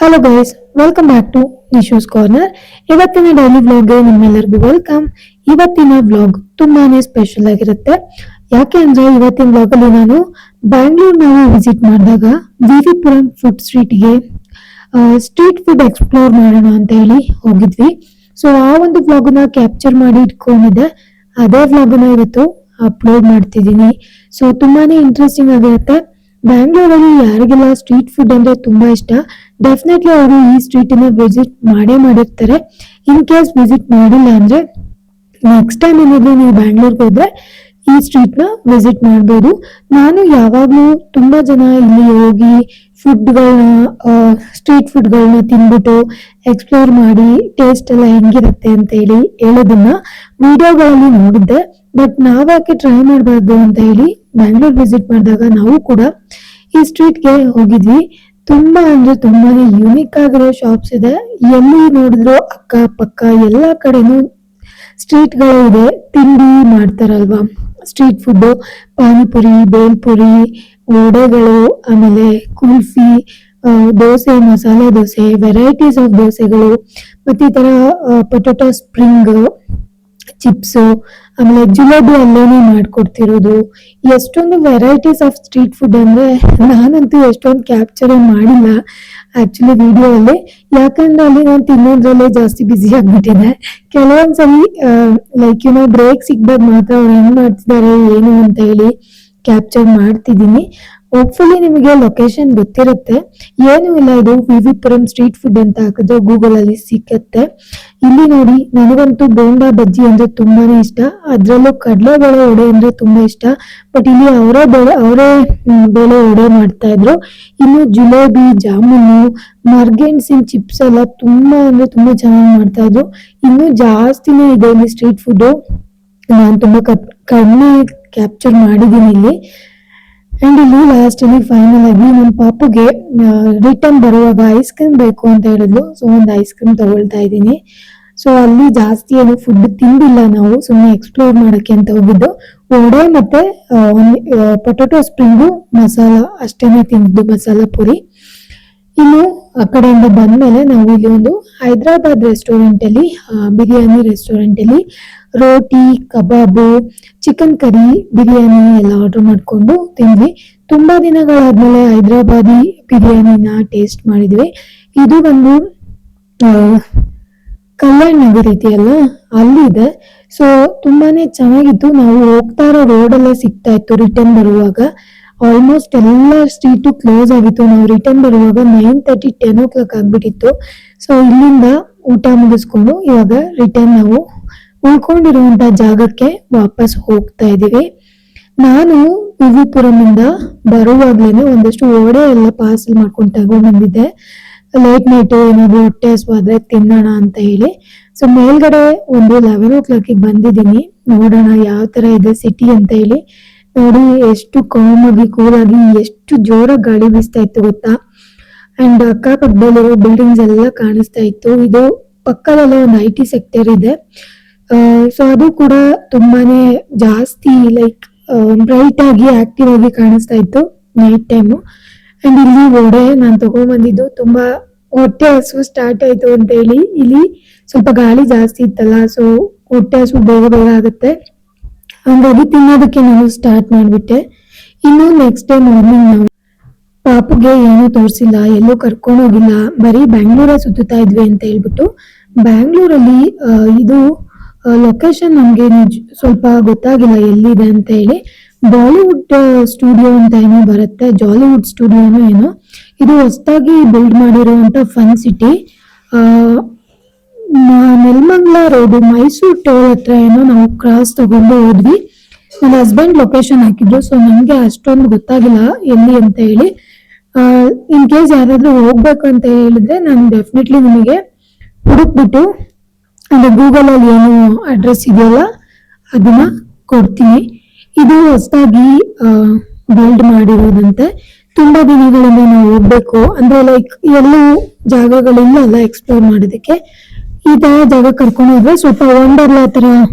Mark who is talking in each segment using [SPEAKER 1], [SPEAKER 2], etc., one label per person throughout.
[SPEAKER 1] Hello guys, welcome back to Nishu's corner. ಇವತ್ತಿನ daily ವ್ಲಾಗ್ಗೆ ನಿಮ್ಮೆಲ್ಲರಿಗೂ ವೆಲ್ಕಮ್. ಇವತ್ತಿನ ವ್ಲಾಗ್ ತುಂಬಾನೇ ಸ್ಪೆಷಲ್ ಆಗಿರುತ್ತೆ. ಯಾಕೆ ಅಂದ್ರೆ ಇವತ್ತಿನ ವ್ಲಾಗ್ ಅಲ್ಲಿ ನಾನು ಬ್ಯಾಂಗ್ಳೂರ್ನ ವಿಸಿಟ್ ಮಾಡಿದಾಗ ವಿವಿಪುರಂ ಫುಡ್ ಸ್ಟ್ರೀಟ್ಗೆ ಸ್ಟ್ರೀಟ್ ಫುಡ್ ಎಕ್ಸ್ಪ್ಲೋರ್ ಮಾಡೋಣ ಅಂತ ಹೇಳಿ ಹೋಗಿದ್ವಿ. ಸೊ ಆ ಒಂದು ವ್ಲಾಗ್ನ ಕ್ಯಾಪ್ಚರ್ ಮಾಡಿ ಇಟ್ಕೊಂಡಿದ್ದೆ. ಅದೇ ವ್ಲಾಗ್ನ ಇವತ್ತು ಅಪ್ಲೋಡ್ ಮಾಡ್ತಿದ್ದೀನಿ. ಸೊ ತುಂಬಾನೇ ಇಂಟ್ರೆಸ್ಟಿಂಗ್ ಆಗಿರುತ್ತೆ. ಬ್ಯಾಂಗ್ಳೂರಲ್ಲಿ ಯಾರಿಗೆಲ್ಲ ಸ್ಟ್ರೀಟ್ ಫುಡ್ ಅಂದ್ರೆ ತುಂಬಾ ಇಷ್ಟ, ಡೆಫಿನೆಟ್ಲಿ ಅವರು ಈ ಸ್ಟ್ರೀಟ್ ನ ವಿಸಿಟ್ ಮಾಡೇ ಮಾಡಿರ್ತಾರೆ. ಇನ್ ಕೇಸ್ ವಿಸಿಟ್ ಮಾಡಿಲ್ಲ ಅಂದ್ರೆ ನೆಕ್ಸ್ಟ್ ಟೈಮ್ ಏನಾದ್ರು ನೀವು ಬ್ಯಾಂಗ್ಳೂರ್ಗೆ ಹೋದ್ರೆ ಈ ಸ್ಟ್ರೀಟ್ ನ ವಿಸಿಟ್ ಮಾಡ್ಬೋದು. ನಾನು ಯಾವಾಗ್ಲೂ ತುಂಬಾ ಜನ ಇಲ್ಲಿ ಹೋಗಿ ಸ್ಟ್ರೀಟ್ ಫುಡ್ಗಳನ್ನ ತಿನ್ಬಿಟ್ಟು ಎಕ್ಸ್ಪ್ಲೋರ್ ಮಾಡಿ ಟೇಸ್ಟ್ ಎಲ್ಲ ಹೆಂಗಿರುತ್ತೆ ಅಂತ ಹೇಳಿ ಹೇಳೋದನ್ನ ವಿಡಿಯೋಗಳಲ್ಲಿ ನೋಡಿದ್ದೆ. ಬಟ್ ನಾವ್ಯಾಕೆ ಟ್ರೈ ಮಾಡಬಾರ್ದು ಅಂತ ಹೇಳಿ ಬ್ಯಾಂಗ್ಳೂರ್ ವಿಸಿಟ್ ಮಾಡಿದಾಗ ನಾವು ಕೂಡ ಈ ಸ್ಟ್ರೀಟ್ಗೆ ಹೋಗಿದ್ವಿ. ತುಂಬಾ ಅಂದ್ರೆ ತುಂಬಾನೇ ಯುನಿಕ್ ಆಗಿರೋ ಶಾಪ್ಸ್ ಇದೆ. ಎಲ್ಲಿ ನೋಡಿದ್ರು ಅಕ್ಕ ಪಕ್ಕ ಎಲ್ಲಾ ಕಡೆನೂ ಸ್ಟ್ರೀಟ್ ಗಳು ಇದೆ. ತಿಂಡಿ ಮಾಡ್ತಾರಲ್ವಾ, ಸ್ಟ್ರೀಟ್ ಫುಡ್, ಪಾನಿಪುರಿ, ಬೇಲ್ಪುರಿ, ವಡೆಗಳು, ಆಮೇಲೆ ಕುಲ್ಫಿ, ದೋಸೆ, ಮಸಾಲೆ ದೋಸೆ, ವೆರೈಟೀಸ್ ಆಫ್ ದೋಸೆಗಳು, ಮತ್ತೆ ಈ ತರ ಪೊಟೊಟೊ ಸ್ಪ್ರಿಂಗ್ ಚಿಪ್ಸ್, ಆಮೇಲೆ ಜಿಲೇಬಿ ಅಲ್ಲೇನೆ ಮಾಡ್ಕೊಡ್ತಿರೋದು. ಎಷ್ಟೊಂದು ವೆರೈಟೀಸ್ ಆಫ್ ಸ್ಟ್ರೀಟ್ ಫುಡ್ ಅಂದ್ರೆ ನಾನಂತೂ ಎಷ್ಟೊಂದು ಕ್ಯಾಪ್ಚರ್ ಮಾಡಿಲ್ಲ ಆಕ್ಚುಲಿ ವಿಡಿಯೋ ಅಲ್ಲಿ. ಯಾಕಂದ್ರೆ ಅಲ್ಲಿ ನಾನು ತಿನ್ನೋದ್ರಲ್ಲೇ ಜಾಸ್ತಿ ಬ್ಯುಸಿ ಆಗ್ಬಿಟ್ಟಿದೆ. ಕೆಲವೊಂದ್ಸಲಿ ಬ್ರೇಕ್ ಸಿಗ್ದಾಗ ಮಾತ್ರ ಅವ್ರು ಹೆಂಗ್ ಮಾಡ್ತಿದ್ದಾರೆ ಏನು ಅಂತ ಹೇಳಿ ಕ್ಯಾಪ್ಚರ್ ಮಾಡ್ತಿದ್ದೀನಿ. ಹೋಪ್ಫುಲಿ ನಿಮಗೆ ಲೊಕೇಶನ್ ಗೊತ್ತಿರುತ್ತೆ. ಏನು ಇಲ್ಲ, ಇದು ವಿವಿಪುರಂ ಸ್ಟ್ರೀಟ್ ಫುಡ್ ಅಂತ ಹಾಕಿದ್ರೆ ಗೂಗಲ್ ಅಲ್ಲಿ ಸಿಕ್ಕತ್ತೆ. ಇಲ್ಲಿ ನೋಡಿ, ನನಗಂತೂ ಬೋಂಡಾ ಬಜ್ಜಿ ಅಂದ್ರೆ ತುಂಬಾನೇ ಇಷ್ಟ. ಅದ್ರಲ್ಲೂ ಕಡಲೆಬೇಳೆ ವಡೆ ಅಂದ್ರೆ ತುಂಬಾ ಇಷ್ಟ. ಬಟ್ ಇಲ್ಲಿ ಅವರೇ ಬೇಳೆ ವಡೆ ಮಾಡ್ತಾ ಇದ್ರು. ಇನ್ನು ಜಿಲೇಬಿ, ಜಾಮೂನು, ಮರ್ಗೆನ್ಸಿನ್ ಚಿಪ್ಸ್ ಎಲ್ಲ ತುಂಬಾ ಅಂದ್ರೆ ತುಂಬಾ ಚೆನ್ನಾಗಿ ಮಾಡ್ತಾ ಇದ್ರು. ಇನ್ನು ಜಾಸ್ತಿನೇ ಇದೆ ಇಲ್ಲಿ ಸ್ಟ್ರೀಟ್ ಫುಡ್. ನಾನು ತುಂಬಾ ಕಡಿಮೆ ಕ್ಯಾಪ್ಚರ್ ಮಾಡಿದ್ದೀನಿ ಇಲ್ಲಿ. ಅಂಡ್ ಇಲ್ಲಿ ಲಾಸ್ಟ್ ಅಲ್ಲಿ ಫೈನಲ್ ಆಗಿ ನನ್ನ ಪಾಪುಗೆ ರಿಟರ್ನ್ ಬರುವಾಗ ಐಸ್ ಕ್ರೀಮ್ ಬೇಕು ಅಂತ ಹೇಳಿದ್ಲು. ಸೊ ಒಂದು ಐಸ್ ಕ್ರೀಮ್ ತಗೊಳ್ತಾ ಇದ್ದೀನಿ. ಸೊ ಅಲ್ಲಿ ಜಾಸ್ತಿ ಏನು ಫುಡ್ ತಿಂದಿಲ್ಲ, ನಾವು ಸುಮ್ಮನೆ ಎಕ್ಸ್ಪ್ಲೋರ್ ಮಾಡಕ್ಕೆ ಅಂತ ಹೋಗಿದ್ದು. ವಡೆ ಮತ್ತೆ ಪೊಟೊಟೊ ಸ್ಪ್ರಿಂಗು ಮಸಾಲ ಅಷ್ಟೇನೆ ತಿಂದಿದ್ದು, ಮಸಾಲ ಪುರಿ. ಇನ್ನು ಆ ಕಡೆಯಿಂದ ಬಂದ್ಮೇಲೆ ನಾವು ಇಲ್ಲಿ ಒಂದು ಹೈದ್ರಾಬಾದ್ ರೆಸ್ಟೋರೆಂಟ್ ಅಲ್ಲಿ, ಬಿರಿಯಾನಿ ರೆಸ್ಟೋರೆಂಟ್ ಅಲ್ಲಿ ರೋಟಿ, ಕಬಾಬು, ಚಿಕನ್ ಕರಿ, ಬಿರಿಯಾನಿ ಎಲ್ಲ ಆರ್ಡರ್ ಮಾಡ್ಕೊಂಡು ತಿಂದ್ವಿ. ತುಂಬಾ ದಿನಗಳಾದ್ಮೇಲೆ ಹೈದ್ರಾಬಾದಿ ಬಿರಿಯಾನಿನ ಟೇಸ್ಟ್ ಮಾಡಿದ್ವಿ. ಇದು ಒಂದು ಕಲ್ಯಾಣ್ ನಗರ್ ಇದೆಯಲ್ಲ, ಅಲ್ಲಿದೆ. ಸೊ ತುಂಬಾನೇ ಚೆನ್ನಾಗಿತ್ತು. ನಾವು ಹೋಗ್ತಾ ಇರೋ ರೋಡಲ್ಲೇ ಸಿಗ್ತಾ ಇತ್ತು ರಿಟರ್ನ್ ಬರುವಾಗ. ಆಲ್ಮೋಸ್ಟ್ ಎಲ್ಲ ಸ್ಟ್ರೀಟು ಕ್ಲೋಸ್ ಆಗಿತ್ತು. ನಾವು ರಿಟರ್ನ್ ಬರುವಾಗ 9:30, 10 o'clock ಆಗ್ಬಿಟ್ಟಿತ್ತು. ಸೊ ಇಲ್ಲಿಂದ ಊಟ ಮುಗಿಸ್ಕೊಂಡು ಇವಾಗ ರಿಟರ್ನ್ ನಾವು ಉಳ್ಕೊಂಡಿರುವಂತ ಜಾಗಕ್ಕೆ ವಾಪಸ್ ಹೋಗ್ತಾ ಇದೀವಿ. ನಾನು ವಿವಿಪುರಂ ಇಂದ ಬರುವಾಗ್ಲೇನೆ ಒಂದಷ್ಟು ವಡೆ ಎಲ್ಲ ಪಾರ್ಸಲ್ ಮಾಡ್ಕೊಂಡು ತಗೊಂಡ್ ಬಂದಿದ್ದೆ. ಲೇಟ್ ನೈಟ್ ಏನಾದ್ರು ಹೊಟ್ಟೆ ಹಸ್ವಾದ್ರೆ ತಿನ್ನೋಣ ಅಂತ ಹೇಳಿ. ಸೊ ಮೇಲ್ಗಡೆ ಒಂದು 11 o'clock ಬಂದಿದ್ದೀನಿ. ನೋಡೋಣ ಯಾವ ತರ ಇದೆ ಸಿಟಿ ಅಂತ ಹೇಳಿ. ನೋಡಿ ಎಷ್ಟು ಕಾಮ್ ಆಗಿ ಕೂಲ್ ಆಗಿ ಎಷ್ಟು ಜೋರಾಗಿ ಗಾಳಿ ಬೀಸ್ತಾ ಇತ್ತು ಗೊತ್ತಾ. ಅಂಡ್ ಅಕ್ಕಪಕ್ಕದಲ್ಲಿರೋ ಬಿಲ್ಡಿಂಗ್ಸ್ ಎಲ್ಲ ಕಾಣಿಸ್ತಾ ಇತ್ತು. ಇದು ಪಕ್ಕದಲ್ಲೇ ಒಂದು IT ಸೆಕ್ಟರ್ ಇದೆ. ಸೊ ಅದು ಕೂಡ ತುಂಬಾನೇ ಜಾಸ್ತಿ ಬ್ರೈಟ್ ಆಗಿ ಆಕ್ಟಿವ್ ಆಗಿ ಕಾಣಿಸ್ತಾ ಇತ್ತು ನೈಟ್ ಟೈಮು. ಅಂಡ್ ಇಲ್ಲಿ ವಡೆ ನಾನು ತಗೊಂಡ್ಬಂದಿದ್ದು, ತುಂಬಾ ಹೊಟ್ಟೆ ಹಸು ಸ್ಟಾರ್ಟ್ ಆಯ್ತು ಅಂತ ಹೇಳಿ. ಇಲ್ಲಿ ಸ್ವಲ್ಪ ಗಾಳಿ ಜಾಸ್ತಿ ಇತ್ತಲ್ಲ, ಸೊ ಹೊಟ್ಟೆ ಹಸು ಬೇಗ ಬೇಗ ಆಗುತ್ತೆ. ಹಂಗಾಗಿ ತಿನ್ನೋದಕ್ಕೆ ನಾನು ಸ್ಟಾರ್ಟ್ ಮಾಡ್ಬಿಟ್ಟೆ. ಇನ್ನು ನೆಕ್ಸ್ಟ್ ಡೇ ಮಾರ್ನಿಂಗ್ ನಾವು ಪಾಪುಗೆ ಏನೂ ತೋರಿಸಿಲ್ಲ, ಎಲ್ಲೂ ಕರ್ಕೊಂಡು ಹೋಗಿಲ್ಲ, ಬರೀ ಬ್ಯಾಂಗ್ಳೂರೇ ಸುತ್ತಾ ಇದ್ವಿ ಅಂತ ಹೇಳ್ಬಿಟ್ಟು. ಬ್ಯಾಂಗ್ಳೂರಲ್ಲಿ ಇದು ಲೊಕೇಶನ್ ನಮ್ಗೆ ಸ್ವಲ್ಪ ಗೊತ್ತಾಗಿಲ್ಲ ಎಲ್ಲಿದೆ ಅಂತ ಹೇಳಿ. ಬಾಲಿವುಡ್ ಸ್ಟುಡಿಯೋ ಅಂತ ಏನೋ ಬರುತ್ತೆ, ಜಾಲಿವುಡ್ ಸ್ಟುಡಿಯೋನೋ ಏನೋ. ಇದು ಹೊಸದಾಗಿ ಬಿಲ್ಡ್ ಮಾಡಿರುವಂತ fun city. Nelamangala road, Mysuru toll ಹತ್ರ ಏನೋ ನಾವು ಕ್ರಾಸ್ ತಗೊಂಡು ಹೋದ್ವಿ. ನನ್ನ ಹಸ್ಬೆಂಡ್ ಲೊಕೇಶನ್ ಹಾಕಿದ್ರು. ಸೊ ನಮ್ಗೆ ಅಷ್ಟೊಂದು ಗೊತ್ತಾಗಿಲ್ಲ ಎಲ್ಲಿ ಅಂತ ಹೇಳಿ. ಇನ್ ಕೇಸ್ ಯಾರಾದ್ರೂ ಹೋಗ್ಬೇಕು ಅಂತ ಹೇಳಿದ್ರೆ ನಾನು ಡೆಫಿನೆಟ್ಲಿ ನಿಮಗೆ ಹುಡುಕ್ಬಿಟ್ಟು ಅಂದ್ರೆ ಗೂಗಲ್ ಅಲ್ಲಿ ಏನು ಅಡ್ರೆಸ್ ಇದೆಯಲ್ಲ ಅದನ್ನ ಕೊಡ್ತೀನಿ. ಇದು ಹೊಸದಾಗಿ ಬಿಲ್ಡ್ ಮಾಡಿರೋದಂತೆ. ತುಂಬಾ ದಿನಗಳಿಂದ ನಾವು ಹೋಗ್ಬೇಕು ಅಂದ್ರೆ ಎಲ್ಲೂ ಜಾಗಗಳಿಲ್ಲ ಅಲ್ಲ ಎಕ್ಸ್ಪ್ಲೋರ್ ಮಾಡೋದಕ್ಕೆ. ಈ ತರ ಜಾಗ ಕರ್ಕೊಂಡು ಹೋದ್ರೆ ಸ್ವಲ್ಪ ವಂಡರ್ಲಾ ತರ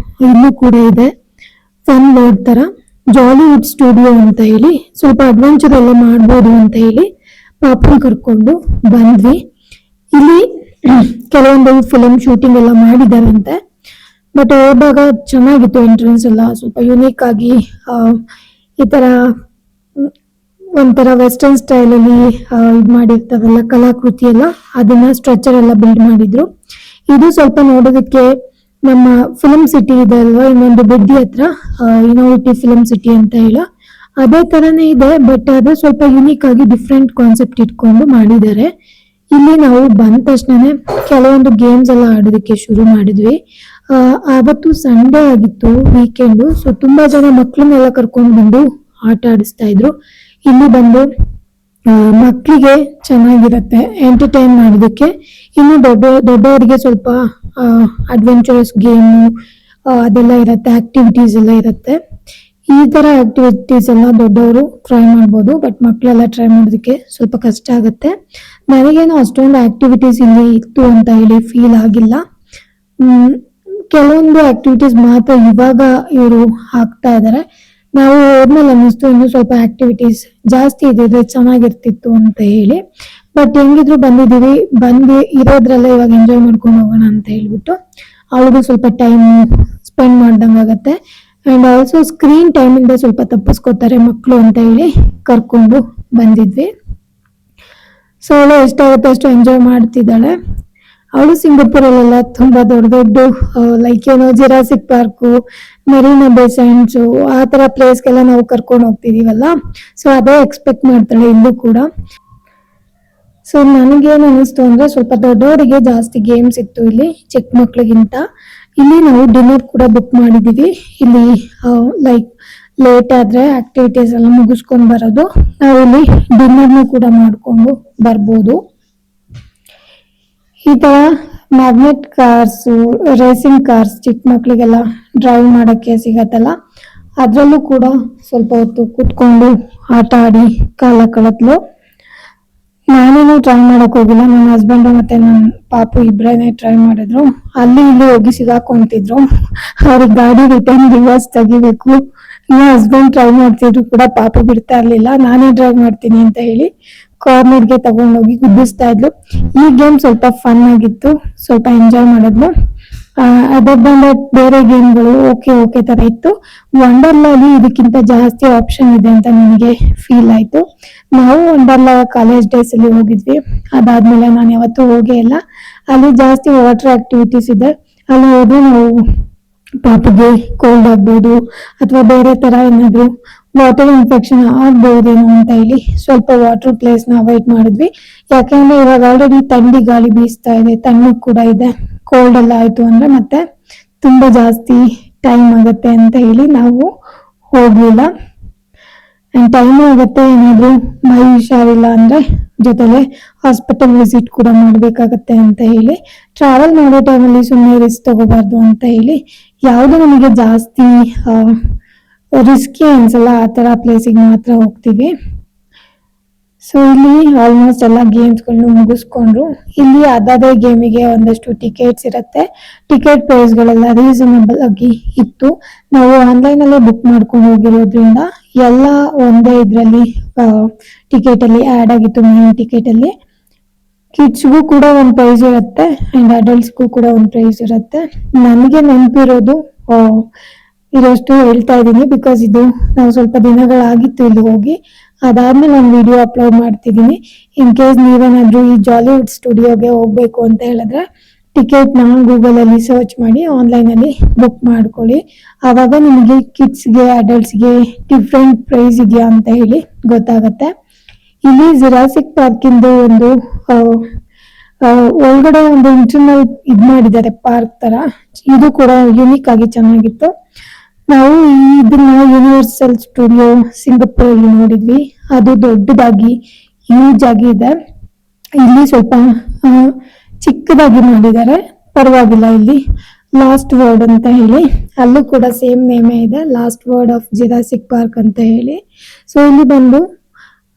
[SPEAKER 1] ಇಲ್ಲೂ ಕೂಡ ಇದೆ, ಫನ್ ವರ್ಲ್ಡ್ ತರ. ಜಾಲಿವುಡ್ ಸ್ಟುಡಿಯೋ ಅಂತ ಹೇಳಿ ಸ್ವಲ್ಪ ಅಡ್ವೆಂಚರ್ ಎಲ್ಲ ಮಾಡ್ಬೋದು ಅಂತ ಹೇಳಿ ಪಾಪನ್ ಕರ್ಕೊಂಡು ಬಂದ್ವಿ. ಇಲ್ಲಿ ಕೆಲವೊಂದು ಫಿಲಮ್ ಶೂಟಿಂಗ್ ಎಲ್ಲ ಮಾಡಿದಾರಂತೆ. ಬಟ್ ಹೋದಾಗ ಚೆನ್ನಾಗಿತ್ತು, ಎಂಟ್ರೆನ್ಸ್ ಎಲ್ಲ ಸ್ವಲ್ಪ ಯುನೀಕ್ ಆಗಿ ಈ ತರ ಒಂಥರ ವೆಸ್ಟರ್ನ್ ಸ್ಟೈಲ್ ಅಲ್ಲಿ ಇದು ಮಾಡಿರ್ತಾರಲ್ಲ ಕಲಾಕೃತಿ ಎಲ್ಲ, ಅದನ್ನ ಸ್ಟ್ರಕ್ಚರ್ ಎಲ್ಲ ಬಿಲ್ಡ್ ಮಾಡಿದ್ರು. ಇದು ಸ್ವಲ್ಪ ನೋಡೋದಕ್ಕೆ ನಮ್ಮ ಫಿಲಂ ಸಿಟಿ ಇದೆ ಅಲ್ವಾ, ಇನ್ನೊಂದು ಬೆಡ್ಡಿ ಹತ್ರ ಇನೋವೇಟಿವ್ ಫಿಲಂ ಸಿಟಿ ಅಂತ ಹೇಳ, ಅದೇ ತರನೇ ಇದೆ. ಬಟ್ ಅದು ಸ್ವಲ್ಪ ಯುನೀಕ್ ಆಗಿ ಡಿಫ್ರೆಂಟ್ ಕಾನ್ಸೆಪ್ಟ್ ಇಟ್ಕೊಂಡು ಮಾಡಿದ್ದಾರೆ. ಇಲ್ಲಿ ನಾವು ಬಂದ ತಕ್ಷಣನೇ ಕೆಲವೊಂದು ಗೇಮ್ಸ್ ಎಲ್ಲ ಆಡೋದಕ್ಕೆ ಶುರು ಮಾಡಿದ್ವಿ. ಆವತ್ತು ಸಂಡೇ ಆಗಿತ್ತು, ವೀಕೆಂಡ್. ಸೊ ತುಂಬಾ ಜನ ಮಕ್ಳನ್ನೆಲ್ಲ ಕರ್ಕೊಂಡು ಬಂದು ಆಟ ಆಡಿಸ್ತಾ ಇದ್ರು. ಇಲ್ಲಿ ಬಂದು ಮಕ್ಕಳಿಗೆ ಚೆನ್ನಾಗಿರತ್ತೆ ಎಂಟರ್ಟೈನ್ ಮಾಡೋದಕ್ಕೆ. ಇನ್ನು ದೊಡ್ಡವರಿಗೆ ಸ್ವಲ್ಪ ಅಡ್ವೆಂಚರಸ್ ಗೇಮು ಅದೆಲ್ಲ ಇರತ್ತೆ, ಆಕ್ಟಿವಿಟೀಸ್ ಎಲ್ಲ ಇರತ್ತೆ. ಈ ತರ ಆಕ್ಟಿವಿಟೀಸ್ ಎಲ್ಲ ದೊಡ್ಡವರು ಟ್ರೈ ಮಾಡ್ಬೋದು, ಬಟ್ ಮಕ್ಕಳೆಲ್ಲ ಟ್ರೈ ಮಾಡೋದಕ್ಕೆ ಸ್ವಲ್ಪ ಕಷ್ಟ ಆಗುತ್ತೆ. ನನಗೇನು ಅಷ್ಟೊಂದು ಆಕ್ಟಿವಿಟೀಸ್ ಇಲ್ಲಿ ಇತ್ತು ಅಂತ ಹೇಳಿ ಫೀಲ್ ಆಗಿಲ್ಲ. ಕೆಲವೊಂದು ಆಕ್ಟಿವಿಟೀಸ್ ಮಾತ್ರ ಇವಾಗ ಇವರು ಹಾಕ್ತಾ ಇದ್ದಾರೆ. ನಾವು ಹೋದ್ಮೇಲೆ ಅನ್ನಿಸ್ತು ಇನ್ನು ಸ್ವಲ್ಪ ಆಕ್ಟಿವಿಟೀಸ್ ಜಾಸ್ತಿ ಇದ್ರೆ ಚೆನ್ನಾಗಿರ್ತಿತ್ತು ಅಂತ ಹೇಳಿ. ಬಟ್ ಹೆಂಗಿದ್ರು ಬಂದಿದೀವಿ, ಬಂದು ಇರೋದ್ರಲ್ಲೇ ಇವಾಗ ಎಂಜಾಯ್ ಮಾಡ್ಕೊಂಡು ಹೋಗೋಣ ಅಂತ ಹೇಳ್ಬಿಟ್ಟು ಅವಳಿಗೂ ಸ್ವಲ್ಪ ಟೈಮ್ ಸ್ಪೆಂಡ್ ಮಾಡ್ದಂಗಾಗತ್ತೆ. ಅಂಡ್ ಆಲ್ಸೋ ಸ್ಕ್ರೀನ್ ಟೈಮ್ ಇಂದ ಸ್ವಲ್ಪ ತಪ್ಪಿಸ್ಕೋತಾರೆ ಮಕ್ಕಳು ಅಂತ ಹೇಳಿ ಕರ್ಕೊಂಡು ಬಂದಿದ್ವಿ. ಸೊ ಅವಳು ಎಷ್ಟಾಗುತ್ತೆ ಅಷ್ಟು ಎಂಜಾಯ್ ಮಾಡ್ತಿದ್ದಾಳೆ. ಅವಳು ಸಿಂಗಾಪುರಲ್ಲೆಲ್ಲ ತುಂಬಾ ದೊಡ್ಡ ದೊಡ್ಡ ಲೈಕ್ ಏನೋ ಜಿರಾಸಿಕ್ ಪಾರ್ಕು, ಮೆರೀನಾ ಬೇ ಸ್ಯಾಂಡ್ಸು ಆ ತರ ಪ್ಲೇಸ್ಗೆಲ್ಲ ನಾವು ಕರ್ಕೊಂಡು ಹೋಗ್ತಿದೀವಲ್ಲ, ಸೊ ಅದೇ ಎಕ್ಸ್ಪೆಕ್ಟ್ ಮಾಡ್ತಾಳೆ ಇಲ್ಲೂ ಕೂಡ. ಸೊ ನನಗೇನು ಅನಿಸ್ತು ಅಂದ್ರೆ ಸ್ವಲ್ಪ ದೊಡ್ಡವರಿಗೆ ಜಾಸ್ತಿ ಗೇಮ್ಸ್ ಇತ್ತು ಇಲ್ಲಿ ಚಿಕ್ಕ ಮಕ್ಳಿಗಿಂತ. ಇಲ್ಲಿ ನಾವು ಡಿನ್ನರ್ ಕೂಡ ಬುಕ್ ಮಾಡಿದೀವಿ. ಇಲ್ಲಿ ಲೈಕ್ ಲೇಟ್ ಆದ್ರೆ ಆಕ್ಟಿವಿಟೀಸ್ ಎಲ್ಲ ಮುಗಿಸ್ಕೊಂಡು ಬರೋದು, ನಾವು ಇಲ್ಲಿ ಡಿನ್ನರ್ನು ಕೂಡ ಮಾಡ್ಕೊಂಡು ಬರ್ಬೋದು. ಈ ತರ ಮ್ಯಾಗ್ನೆಟ್ ಕಾರ್ಸ್, ರೇಸಿಂಗ್ ಕಾರ್ಸ್ ಚಿಕ್ಕ ಮಕ್ಳಿಗೆಲ್ಲ ಡ್ರೈವ್ ಮಾಡಕ್ಕೆ ಸಿಗತ್ತಲ್ಲ, ಅದ್ರಲ್ಲೂ ಕೂಡ ಸ್ವಲ್ಪ ಹೊತ್ತು ಕುತ್ಕೊಂಡು ಆಟ ಆಡಿ ಕಾಲ ಕಳೆದ್ಲು. ನಾನೇನು ಟ್ರೈ ಮಾಡಕ್ ಹೋಗಿಲ್ಲ, ನನ್ನ ಹಸ್ಬೆಂಡ್ ಮತ್ತೆ ನನ್ನ ಪಾಪು ಇಬ್ರೇನೆ ಟ್ರೈ ಮಾಡಿದ್ರು. ಅಲ್ಲಿ ಇಲ್ಲಿ ಹೋಗಿ ಸಿಗಾಕೊಂತಿದ್ರು. ಅವ್ರಿಗೆ ಗಾಡಿ ರಿಟರ್ನ್ ರಿವರ್ಸ್ ತೆಗಿಬೇಕು. ನನ್ನ ಹಸ್ಬೆಂಡ್ ಟ್ರೈ ಮಾಡ್ತಿದ್ರು ಕೂಡ ಪಾಪು ಬಿಡ್ತಾ ಇರ್ಲಿಲ್ಲ. ನಾನೇ ಡ್ರೈವ್ ಮಾಡ್ತೀನಿ ಅಂತ ಹೇಳಿ ಕಾರ್ನರ್ಗೆ ತಗೊಂಡೋಗಿ ಗುದ್ದಿಸ್ತಾ ಇದ್ಲು. ಈ ಗೇಮ್ ಸ್ವಲ್ಪ ಫನ್ ಆಗಿತ್ತು, ಸ್ವಲ್ಪ ಎಂಜಾಯ್ ಮಾಡಿದ್ಲು. ಅದರ್ ದನ್ ದಟ್ ಬೇರೆ ಗೇಮ್ಗಳು ಓಕೆ ತರ ಇತ್ತು. ವಂಡರ್ಲಾಲಿ ಇದಕ್ಕಿಂತ ಜಾಸ್ತಿ ಆಪ್ಷನ್ ಇದೆ ಅಂತ ನನಗೆ ಫೀಲ್ ಆಯ್ತು. ನಾವು ವಂಡರ್ಲಾ ಕಾಲೇಜ್ ಡೇಸ್ ಅಲ್ಲಿ ಹೋಗಿದ್ವಿ, ಅದಾದ್ಮೇಲೆ ನಾನು ಯಾವತ್ತೂ ಹೋಗೇ ಇಲ್ಲ. ಅಲ್ಲಿ ಜಾಸ್ತಿ ವಾಟರ್ ಆಕ್ಟಿವಿಟೀಸ್ ಇದೆ. ಅಲ್ಲಿ ಹೋದ್ರೆ ನಾವು ಪಾಪಗೆ ಕೋಲ್ಡ್ ಆಗ್ಬೋದು ಅಥವಾ ಬೇರೆ ತರ ಏನಾದ್ರು ವಾಟರ್ ಇನ್ಫೆಕ್ಷನ್ ಆಗ್ಬಹುದೇನೋ ಅಂತ ಹೇಳಿ ಸ್ವಲ್ಪ ವಾಟರ್ ಪ್ಲೇಸ್ ನ ಅವಾಯ್ಡ್ ಮಾಡಿದ್ವಿ. ಯಾಕಂದ್ರೆ ಇವಾಗ ಆಲ್ರೆಡಿ ಥಂಡಿ ಗಾಳಿ ಬೀಸ್ತಾ ಇದೆ, ತಣ್ಣು ಕೂಡ ಇದೆ. ಕೋಲ್ಡ್ ಎಲ್ಲ ಆಯ್ತು ಅಂದ್ರೆ ಮತ್ತೆ ತುಂಬಾ ಜಾಸ್ತಿ ಟೈಮ್ ಆಗುತ್ತೆ ಅಂತ ಹೇಳಿ ನಾವು ಹೋಗ್ಲಿಲ್ಲ. ಟೈಮ್ ಆಗುತ್ತೆ, ಏನಾದ್ರು ಮೈ ಹುಷಾರಿಲ್ಲ ಅಂದ್ರೆ ಜೊತೆಲೆ ಹಾಸ್ಪಿಟಲ್ ವಿಸಿಟ್ ಕೂಡ ಮಾಡ್ಬೇಕಾಗತ್ತೆ ಅಂತ ಹೇಳಿ ಟ್ರಾವೆಲ್ ಮಾಡೋ ಟೈಮಲ್ಲಿ ಸುಮ್ಮನೆ ರಿಸ್ಕ್ ತಗೋಬಾರ್ದು ಅಂತ ಹೇಳಿ ಯಾವ್ದು ನಮಗೆ ಜಾಸ್ತಿ ರಿಸ್ಕಿ ಅನ್ಸಲ್ಲ ಆ ತರ ಪ್ಲೇಸಿಗೆ ಮಾತ್ರ ಹೋಗ್ತೀವಿ. ಸೊ ಇಲ್ಲಿ ಆಲ್ಮೋಸ್ಟ್ ಎಲ್ಲ ಗೇಮ್ಸ್ಗಳನ್ನು ಮುಗಿಸ್ಕೊಂಡ್ರು. ಇಲ್ಲಿ ಅದಾದೇ ಗೇಮಿಗೆ ಒಂದಷ್ಟು ಟಿಕೆಟ್ಸ್ ಇರುತ್ತೆ. ಟಿಕೆಟ್ ಪ್ರೈಸ್ಗಳೆಲ್ಲ ರೀಸನಬಲ್ ಆಗಿ ಇತ್ತು. ನಾವು ಆನ್ಲೈನ್ ಅಲ್ಲೇ ಬುಕ್ ಮಾಡ್ಕೊಂಡು ಹೋಗಿರೋದ್ರಿಂದ ಎಲ್ಲ ಒಂದೇ ಇದ್ರಲ್ಲಿ ಟಿಕೆಟ್ ಅಲ್ಲಿ ಆಡ್ ಆಗಿತ್ತು. ಮೇನ್ ಟಿಕೆಟ್ ಅಲ್ಲಿ ಕಿಡ್ಸ್ಗೂ ಕೂಡ ಒಂದು ಪ್ರೈಸ್ ಇರುತ್ತೆ ಅಂಡ್ ಅಡಲ್ಟ್ಸ್ಗೂ ಕೂಡ ಒಂದು ಪ್ರೈಸ್ ಇರುತ್ತೆ. ನನಗೆ ನೆನಪಿರೋದು ಇರೋಷ್ಟು ಹೇಳ್ತಾ ಇದ್ದೀನಿ, ಬಿಕಾಸ್ ಇದು ನಾವು ಸ್ವಲ್ಪ ದಿನಗಳಾಗಿತ್ತು ಇಲ್ಲಿ ಹೋಗಿ. ಅದಾದ್ಮೇಲೆ ನಾನು ವಿಡಿಯೋ ಅಪ್ಲೋಡ್ ಮಾಡ್ತಿದ್ದೀನಿ. ಇನ್ ಕೇಸ್ ನೀವೇನಾದ್ರೂ ಈ ಜಾಲಿವುಡ್ ಸ್ಟುಡಿಯೋಗೆ ಹೋಗ್ಬೇಕು ಅಂತ ಹೇಳಿದ್ರೆ ಟಿಕೆಟ್ ನ ಗೂಗಲ್ ಅಲ್ಲಿ ಸರ್ಚ್ ಮಾಡಿ ಆನ್ಲೈನ್ ಅಲ್ಲಿ ಬುಕ್ ಮಾಡ್ಕೊಳ್ಳಿ. ಆವಾಗ ನಿಮಗೆ ಕಿಡ್ಸ್ಗೆ ಅಡಲ್ಟ್ಸ್ಗೆ ಡಿಫ್ರೆಂಟ್ ಪ್ರೈಸ್ ಇದೆಯಾ ಅಂತ ಹೇಳಿ ಗೊತ್ತಾಗತ್ತೆ. ಇಲ್ಲಿ ಜುರಾಸಿಕ್ ಪಾರ್ಕ್ ಇಂದು ಒಂದು ಒಳಗಡೆ ಒಂದು ಇಂಟರ್ನಲ್ ಇದ್ ಮಾಡಿದ್ದಾರೆ ಪಾರ್ಕ್ ತರ. ಇದು ಕೂಡ ಯುನೀಕ್ ಆಗಿ ಚೆನ್ನಾಗಿತ್ತು. ನಾವು ಇದನ್ನ ಯೂನಿವರ್ಸಲ್ ಸ್ಟುಡಿಯೋ ಸಿಂಗಾಪುರ್ ಅಲ್ಲಿ ನೋಡಿದ್ವಿ. ಅದು ದೊಡ್ಡದಾಗಿ ಹ್ಯೂಜ್ ಆಗಿ ಇದೆ. ಇಲ್ಲಿ ಸ್ವಲ್ಪ ಚಿಕ್ಕದಾಗಿ ಮಾಡಿದ್ದಾರೆ, ಪರವಾಗಿಲ್ಲ. ಇಲ್ಲಿ ಲಾಸ್ಟ್ ವರ್ಡ್ ಅಂತ ಹೇಳಿ ಅಲ್ಲೂ ಕೂಡ ಸೇಮ್ ನೇಮೇ ಇದೆ, last word of Jurassic park ಅಂತ ಹೇಳಿ. ಸೊ ಇಲ್ಲಿ ಬಂದು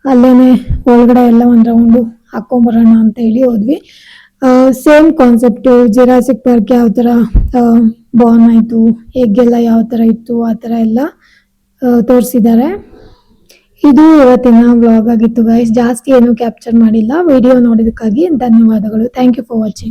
[SPEAKER 1] ಅಲ್ಲೇನೆ ಒಳಗಡೆ ಎಲ್ಲ ಒಂದ್ ರೌಂಡ್ ಹಾಕೊಂಡ್ಬರೋಣ ಅಂತ ಹೇಳಿ ಹೋದ್ವಿ. ಸೇಮ್ ಕಾನ್ಸೆಪ್ಟ್, ಜುರಾಸಿಕ್ ಪಾರ್ಕ್ ಯಾವ ತರ ಬಾರ್ನ್ ಆಯ್ತು, ಎಗ್ ಎಲ್ಲ ಯಾವ ತರ ಇತ್ತು ಆ ತರ ಎಲ್ಲ ತೋರಿಸಿದ್ದಾರೆ. ಇದು ಇವತ್ತಿನ ವ್ಲಾಗ್ ಆಗಿತ್ತು ಗೈಸ್. ಜಾಸ್ತಿ ಏನು ಕ್ಯಾಪ್ಚರ್ ಮಾಡಿಲ್ಲ. ವಿಡಿಯೋ ನೋಡಿದಕ್ಕಾಗಿ ಧನ್ಯವಾದಗಳು. Thank you for watching.